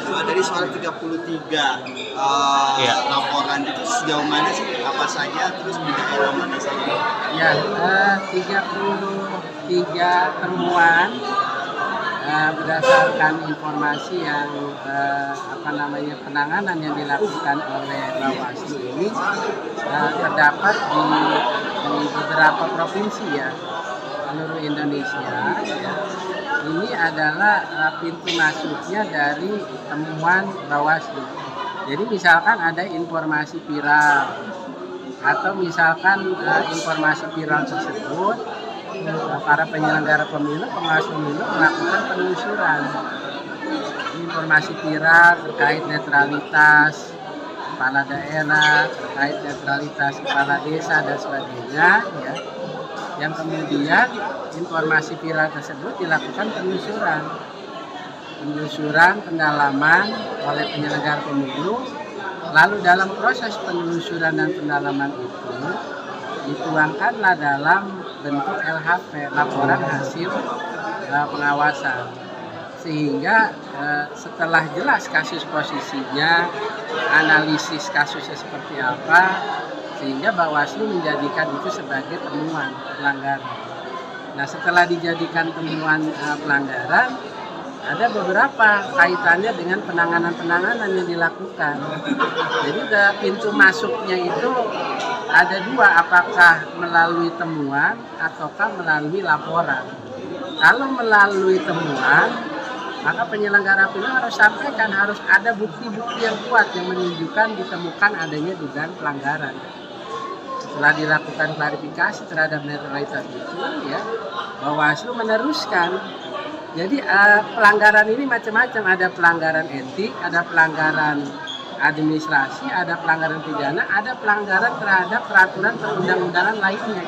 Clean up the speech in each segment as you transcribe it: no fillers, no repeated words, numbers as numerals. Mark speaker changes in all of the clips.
Speaker 1: Dari soal 33 laporan itu sejauh mana sih, apa saja, terus berapa mana saja?
Speaker 2: Ya, 33 temuan berdasarkan informasi yang penanganan yang dilakukan oleh Bawaslu ini terdapat di beberapa provinsi ya, seluruh Indonesia. Ya. Ini adalah pintu masuknya dari temuan Bawaslu. Jadi misalkan ada informasi viral atau misalkan informasi viral tersebut, para penyelenggara pemilu, pengawas pemilu melakukan penelusuran. Informasi viral terkait netralitas kepala daerah, terkait netralitas kepala desa dan sebagainya, ya. Yang kemudian informasi viral tersebut dilakukan penelusuran, pendalaman oleh penyelenggara pemilu. Lalu dalam proses penelusuran dan pendalaman itu dituangkanlah dalam bentuk LHP, laporan hasil pengawasan. Sehingga setelah jelas kasus posisinya, analisis kasusnya seperti apa, sehingga Bawaslu menjadikan itu sebagai temuan pelanggaran. Nah, setelah dijadikan temuan pelanggaran, ada beberapa kaitannya dengan penanganan yang dilakukan. Jadi pintu masuknya itu ada dua, apakah melalui temuan ataukah melalui laporan. Kalau melalui temuan, maka penyelenggara pemilu harus sampaikan, harus ada bukti-bukti yang kuat yang menunjukkan ditemukan adanya dugaan pelanggaran. Setelah dilakukan klarifikasi terhadap netralitas itu, ya, Bawaslu meneruskan. Jadi pelanggaran ini macam-macam, ada pelanggaran etik, ada pelanggaran administrasi, ada pelanggaran pidana, ada pelanggaran terhadap peraturan perundang-undangan lainnya.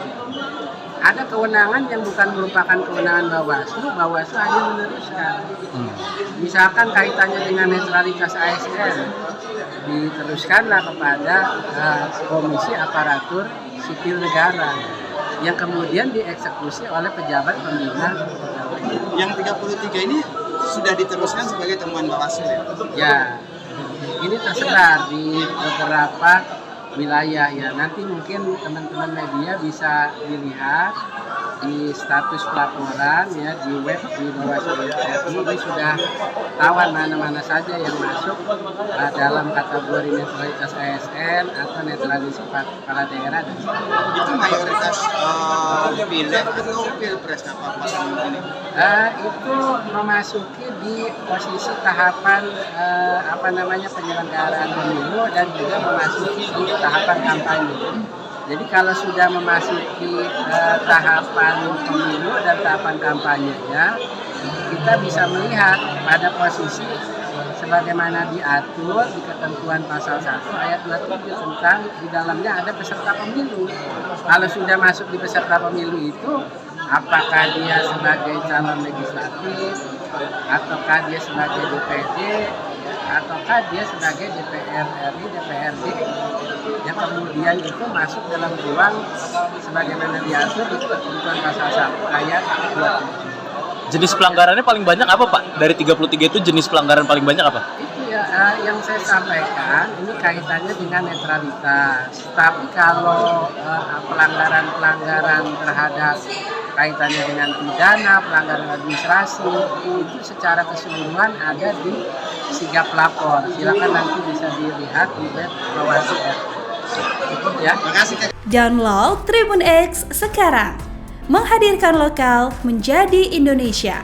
Speaker 2: Ada kewenangan yang bukan merupakan kewenangan Bawaslu hanya meneruskan. Misalkan kaitannya dengan netralitas ASN, diteruskanlah kepada Komisi Aparatur Sipil Negara yang kemudian dieksekusi oleh pejabat pembina.
Speaker 1: Yang 33 ini sudah diteruskan sebagai temuan Bawaslu ya?
Speaker 2: Ya, ini tersebar di beberapa wilayah ya. Nanti mungkin teman-teman media bisa dilihat di status pelaporan ya, di web di Bawaslu. Ini sudah tahuan mana-mana saja yang masuk dalam kategori netralitas ASN atau netralitas kepala daerah dan sebagainya.
Speaker 1: Itu mayoritas pileg atau pilpres ini?
Speaker 2: Itu memasuki di posisi tahapan penyelenggaraan pemilu dan juga memasuki di tahapan kampanye. Jadi kalau sudah memasuki tahapan pemilu dan tahapan kampanyenya, kita bisa melihat pada posisi sebagaimana diatur di ketentuan pasal 1 ayat 27 tentang di dalamnya ada peserta pemilu. Kalau sudah masuk di peserta pemilu itu, apakah dia sebagai calon legislatif, ataukah dia sebagai DPD, ataukah dia sebagai DPR RI, DPRD, yang kemudian itu masuk dalam ruang sebagaimana diatur di ketentuan pasal 1 ayat 27.
Speaker 3: Jenis pelanggarannya paling banyak apa, Pak? Dari 33 itu jenis pelanggaran paling banyak apa?
Speaker 2: Itu ya yang saya sampaikan, ini kaitannya dengan netralitas. Tapi kalau pelanggaran-pelanggaran terhadap kaitannya dengan pidana, pelanggaran administrasi, itu secara keseluruhan ada di sigap lapor. Silakan nanti bisa dilihat di web Bawaslu. Ya.
Speaker 4: Download Tribun X sekarang. Menghadirkan lokal menjadi Indonesia.